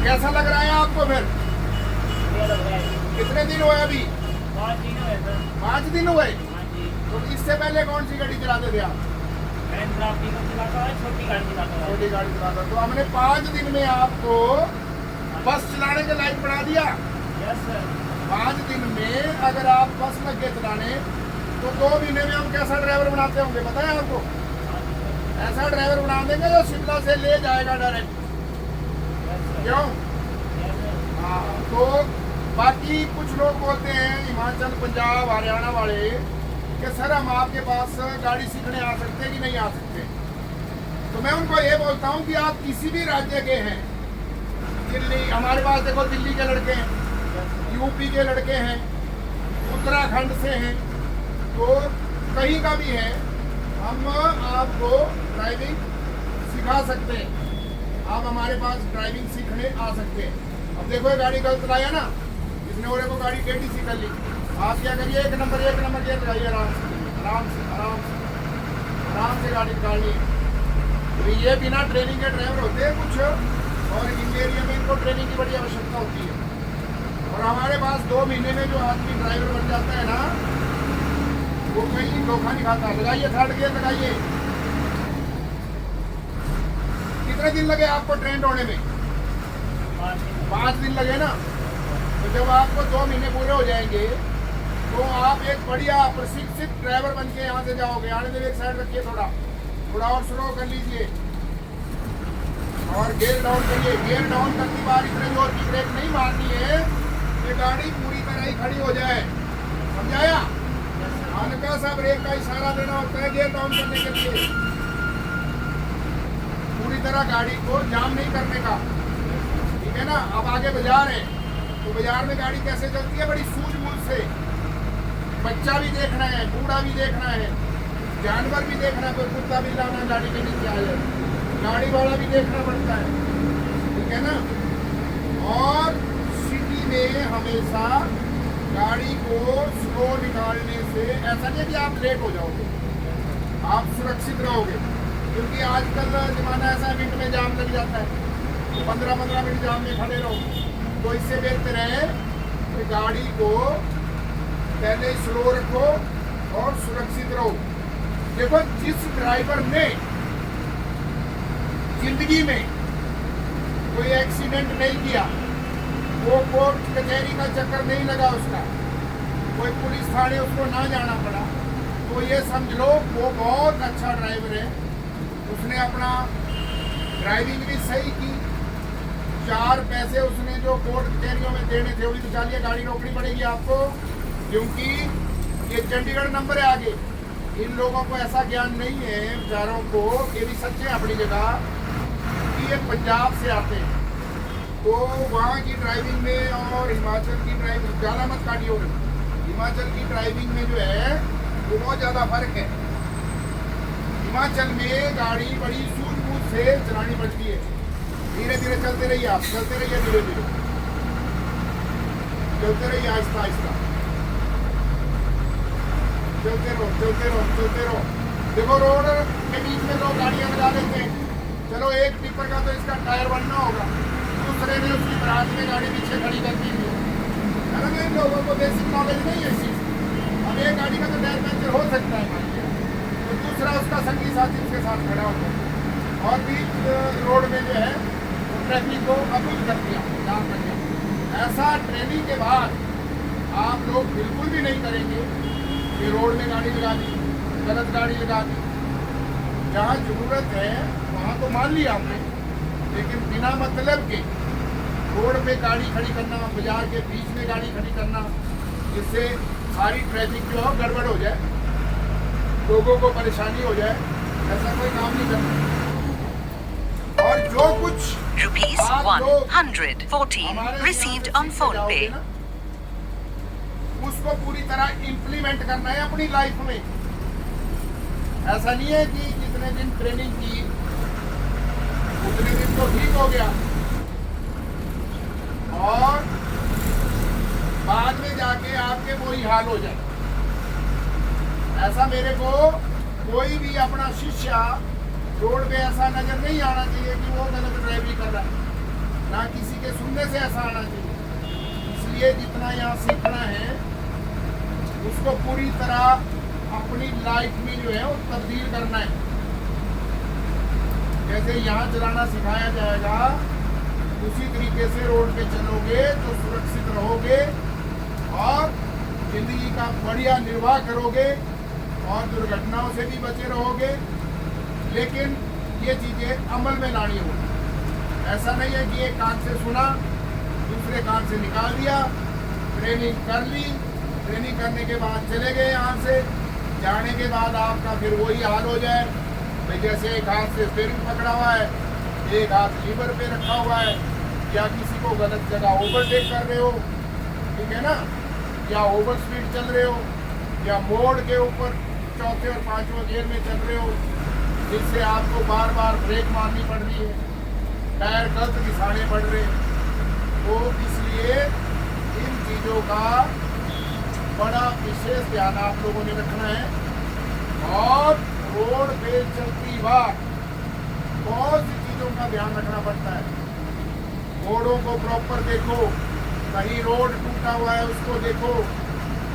कैसा लग रहा है आपको फिर? कितने दिन हुए अभी? 5 दिन हुए सर। 5 दिन हुए। हाँ जी। तो इससे पहले कौन सी गाड़ी चलाते थे आप? मैं ड्राफ्टिंग चलाता है, छोटी गाड़ी चलाता है। छोटी गाड़ी चलाता। तो हमने 5 दिन में आपको बस चलाने के लायक बना दिया। Yes sir. 5 दिन में अगर आप बस लग गए चलाने तो 2 महीने में हम कैसा ड्राइवर बनाते होंगे बताएं आपको? हाँ जी सर। ऐसा ड्राइवर बना देंगे जो शिमला से ले जाएगा डायरेक्ट। Yes sir. क्यों? Yes sir. हाँ। तो बाकी कुछ लोग बोलते हैं हिमाचल, पंजाब, हरियाणा वाले कि सर हम आपके पास गाड़ी सीखने आ सकते हैं कि नहीं आ सकते? तो मैं उनको ये बोलता हूँ कि आप किसी भी राज्य के हैं, दिल्ली, हमारे पास देखो दिल्ली के लड़के हैं, यूपी के लड़के हैं, उत्तराखंड से हैं, तो कहीं का भी है, हम आपको ड्राइविंग सिखा सकते हैं। आप हमारे पास ड्राइविंग सीखने आ सकते हैं। अब देखो ये गाड़ी गलत लाया ना, इसने और को गाड़ी टेढ़ी सी कर ली। आप क्या करिए, एक नंबर गियर लगाइए, आराम से आराम से आराम से आराम से गाड़ी निकालनी है। तो ये बिना ट्रेनिंग के ड्राइवर होते हैं कुछ, और इन एरिया में इनको ट्रेनिंग की बड़ी आवश्यकता होती है। और हमारे पास 2 महीने में जो आदमी ड्राइवर बन जाता है ना, वो कहीं धोखा नहीं खाता। लगाइए थर्ड गियर लगाइए। कितने दिन लगे आपको ट्रेंड होने में? 5 दिन लगे ना। तो जब आपको 2 महीने पूरे हो जाएंगे तो आप एक बढ़िया प्रशिक्षित ड्राइवर बन के यहाँ से जाओगे। आने देवे, एक साइड रखिए, थोड़ा और स्लो कर लीजिए और गियर डाउन करिए। गियर डाउन करती बार इतने जोर की ब्रेक नहीं मारनी है कि गाड़ी पूरी तरह ही खड़ी हो जाए। समझाया? हल्का सा ब्रेक का इशारा देना होता है गियर डाउन करने के लिए, पूरी तरह गाड़ी को जाम नहीं करने का। ठीक है ना? अब आगे बाजार है, तो बाजार में गाड़ी कैसे चलती है? बड़ी सूझबूझ से। बच्चा भी देखना है, बूढ़ा भी देखना है, जानवर भी देखना है, कोई कुत्ता भी लाना गाड़ी के नीचे आ जाए, गाड़ी वाला भी देखना पड़ता है। ठीक है ना? और सिटी में हमेशा गाड़ी को स्लो निकालने से ऐसा नहीं कि आप लेट हो जाओगे, आप सुरक्षित रहोगे। क्योंकि आजकल जमाना ऐसा है, मिनट में जाम लग जाता है, तो 15-15 मिनट जाम में खड़े रहो। तो इससे बेहतर है कि गाड़ी को पहले स्लो रखो और सुरक्षित रहो। देखो, जिस ड्राइवर ने जिंदगी में कोई एक्सीडेंट नहीं किया, वो कोर्ट कचहरी का चक्कर नहीं लगा, उसका कोई पुलिस थाने उसको ना जाना पड़ा, तो ये समझ लो वो बहुत अच्छा ड्राइवर है। उसने अपना ड्राइविंग भी सही की, 4 पैसे उसने जो कोर्ट कचहरियों में देने थे वो भी बचा लिया। गाड़ी रोकनी पड़ेगी आपको, क्योंकि ये चंडीगढ़ नंबर है आगे। इन लोगों को ऐसा ज्ञान नहीं है बेचारों को, ये भी सच्चे हैं अपनी जगह, कि ये पंजाब से आते हैं, तो वहाँ की ड्राइविंग में और हिमाचल की ड्राइविंग ज़्यादा मत काटिए। हिमाचल की ड्राइविंग में जो है वो बहुत ज़्यादा फर्क है। हिमाचल में गाड़ी बड़ी सूझबूझ से चलानी पड़ती है। धीरे धीरे चलते रहिए, आप चलते रहिए, धीरे धीरे चलते रहिए, आहिस्ता आहिस्ता चलते रहो, चलते रहो, चलते रहो। देखो, रोड के बीच में लोग गाड़ियाँ लगा देते हैं। चलो, एक टिप्पर का तो इसका टायर बनना होगा, दूसरे ने उसकी बरात में गाड़ी पीछे खड़ी कर दी है ना। इन लोगों को बेसिक नॉलेज नहीं है इस चीज़। अब एक गाड़ी का तो टायर पंचर हो सकता है मान लिया, तो दूसरा उसका संगी साथी उसके साथ खड़ा होता है और बीच रोड में जो है वो ट्रैफिक को अवरुद्ध कर दिया, जाम कर दिया। ऐसा ट्रेनिंग के बाद आप लोग बिल्कुल भी नहीं करेंगे कि रोड में गाड़ी लगा दी, गलत गाड़ी लगा दी। जहाँ ज़रूरत है वहाँ तो मान लिया हमने, लेकिन बिना मतलब के रोड पे गाड़ी खड़ी करना, बाजार के बीच में गाड़ी खड़ी करना, जिससे सारी ट्रैफिक जो है गड़बड़ हो जाए, लोगों को परेशानी हो जाए, ऐसा कोई काम नहीं करना। और जो कुछ ₹114 received on PhonePe. उसको पूरी तरह इम्प्लीमेंट करना है अपनी लाइफ में। ऐसा नहीं है कि जितने दिन ट्रेनिंग की उतने दिन तो ठीक हो गया और बाद में जाके आपके वही हाल हो जाए। ऐसा मेरे को कोई भी अपना शिष्य रोड पे ऐसा नजर नहीं आना चाहिए कि वो गलत ड्राइविंग कर रहा है। ना किसी के सुनने से ऐसा आना चाहिए। इसलिए जितना यहाँ सीखना है उसको पूरी तरह अपनी लाइफ में जो है वो तब्दील करना है। जैसे यहाँ चलाना सिखाया जाएगा उसी तरीके से रोड पे चलोगे तो सुरक्षित रहोगे और जिंदगी का बढ़िया निर्वाह करोगे और दुर्घटनाओं से भी बचे रहोगे। लेकिन ये चीज़ें अमल में लानी होगी। ऐसा नहीं है कि एक कान से सुना दूसरे कान से निकाल दिया, ट्रेनिंग कर ली, ट्रेनिंग करने के बाद चले गए यहाँ से, जाने के बाद आपका फिर वही हाल हो जाए भाई जैसे एक हाथ से स्टीयरिंग पकड़ा हुआ है, एक हाथ लीवर पे रखा हुआ है, या किसी को गलत जगह ओवरटेक कर रहे हो, ठीक है ना, या ओवर स्पीड चल रहे हो, या मोड़ के ऊपर चौथे और पांचवें गियर में चल रहे हो, जिससे आपको बार बार ब्रेक मारनी पड़ रही है, टायर गलत घिसाने पड़ रहे। तो इसलिए इन चीज़ों का बड़ा विशेष ध्यान आप लोगों ने रखना है। और रोड पे चलती बार बहुत सी चीज़ों का ध्यान रखना पड़ता है। मोड़ों को प्रॉपर देखो, कहीं रोड टूटा हुआ है उसको देखो,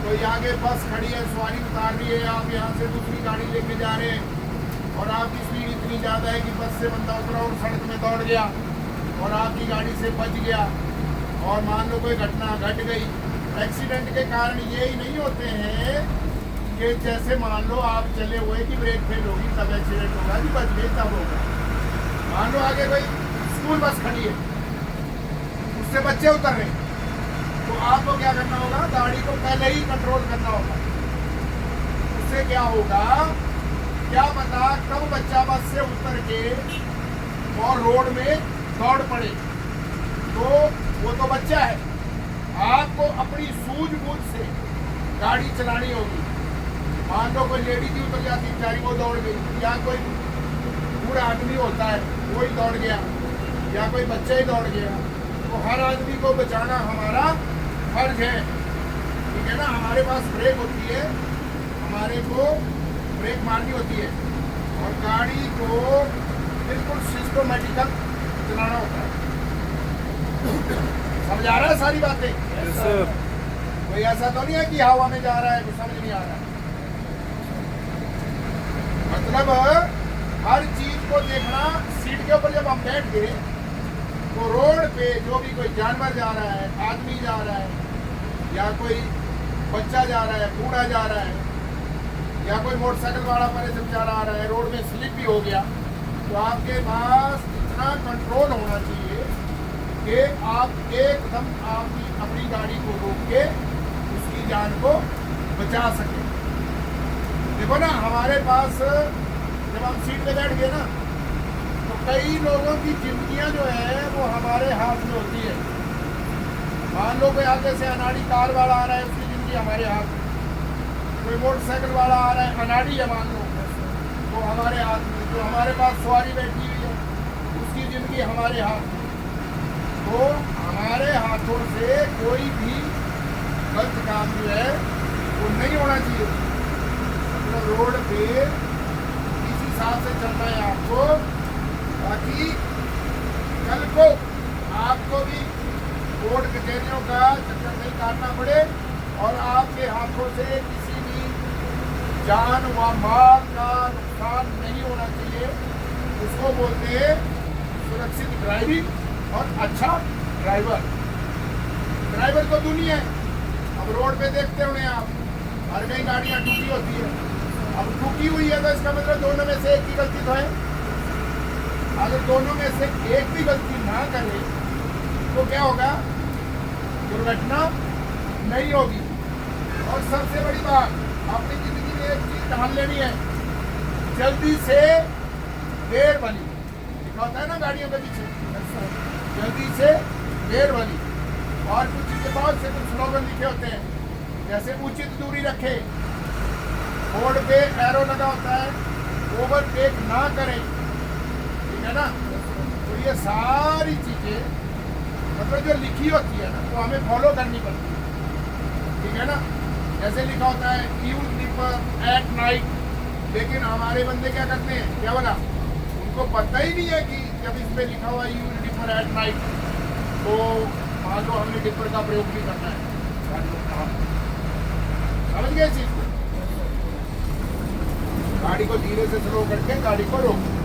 कोई आगे बस खड़ी है सवारी उतार रही है, आप यहाँ से दूसरी गाड़ी लेके जा रहे हैं और आपकी स्पीड इतनी ज़्यादा है कि बस से बंदा उतरा और सड़क में दौड़ गया और आपकी गाड़ी से बच गया और मान लो कोई घटना घट गई। एक्सीडेंट के कारण यही नहीं होते हैं कि जैसे मान लो आप चले हुए कि ब्रेक फेल होगी तब एक्सीडेंट होगा, कि बच गई तब होगा। मान लो आगे कोई स्कूल बस खड़ी है, उससे बच्चे उतर रहे, तो आपको क्या करना होगा, गाड़ी को पहले ही कंट्रोल करना होगा। उससे क्या होगा, क्या पता कब बच्चा बस से उतर के और रोड में दौड़ पड़े, तो वो तो बच्चा है। आपको अपनी सूझबूझ से गाड़ी चलानी होगी। मान लो कोई लेडी भी उतर जाती बेचारी, वो दौड़ गई, या कोई बूढ़ा आदमी होता है वो ही दौड़ गया, या कोई बच्चा ही दौड़ गया, तो हर आदमी को बचाना हमारा फर्ज है, ठीक है ना। हमारे पास ब्रेक होती है, हमारे को ब्रेक मारनी होती है और गाड़ी को बिल्कुल सिस्टमेटिकल चलाना होता है। समझ आ रहा है सारी बातें? कोई ऐसा तो नहीं है कि हवा में जा रहा है कुछ समझ नहीं आ रहा है। मतलब हर चीज को देखना। सीट के ऊपर जब हम बैठ गए तो रोड पे जो भी कोई जानवर जा रहा है, आदमी जा रहा है, या कोई बच्चा जा रहा है, बूढ़ा जा रहा है, या कोई मोटरसाइकिल वाला परेशान जा रहा है, रोड में स्लिप भी हो गया, तो आपके पास इतना कंट्रोल होना चाहिए कि आप एकदम अपनी गाड़ी को रोक के उसकी जान को बचा सकें। देखो ना, हमारे पास जब हम सीट पे बैठ गए ना, तो कई लोगों की जिंदगियां जो है वो हमारे हाथ में होती है। मान लो कोई आगे से अनाड़ी कार वाला आ रहा है, उसकी जिंदगी हमारे हाथ में। कोई मोटरसाइकिल वाला आ रहा है, अनाड़ी है मान लो, तो हमारे हाथ में। जो हमारे पास सवारी बैठी हुई है उसकी जिंदगी हमारे हाथ में। तो हमारे हाथों से कोई भी गलत काम जो है वो नहीं होना चाहिए। मतलब रोड पे इस हिसाब से चलना है आपको, ताकि कल को आपको भी कोर्ट कचहरियों का चक्कर नहीं काटना पड़े और आपके हाथों से किसी भी जान व माल का नुकसान नहीं होना चाहिए। उसको बोलते हैं सुरक्षित ड्राइविंग और अच्छा ड्राइवर। ड्राइवर तो दुनिया है। अब रोड पे देखते होंगे आप, हर कई गाड़ियाँ टूटी होती है। अब टूटी हुई है तो इसका मतलब दोनों में से एक की गलती तो है। अगर दोनों में से एक भी गलती ना करे तो क्या होगा, दुर्घटना नहीं होगी। और सबसे बड़ी बात, अपनी जिंदगी में एक चीज ध्यान लेनी है, जल्दी से देर वाली लिखा होता है ना गाड़ियों के पीछे, जल्दी से देर वाली। और कुछ चीजें बहुत से कुछ स्लोगन लिखे होते हैं, जैसे उचित दूरी रखे, बोर्ड पे एरो लगा होता है, ओवरटेक ना करें, ठीक है ना। तो ये सारी चीजें मतलब जो लिखी होती है ना, वो हमें फॉलो करनी पड़ती है, ठीक है ना। जैसे लिखा होता है यूज डिपर एट नाइट, लेकिन हमारे बंदे क्या करते हैं, क्या बोला, उनको पता ही नहीं है कि जब इस पे लिखा हुआ यूज डिपर एट नाइट तो मान लो हमने टिप्पर का प्रयोग भी करना है गाड़ी को खराब। समझ गए चीज को? गाड़ी को धीरे से स्लो करके गाड़ी को रोक।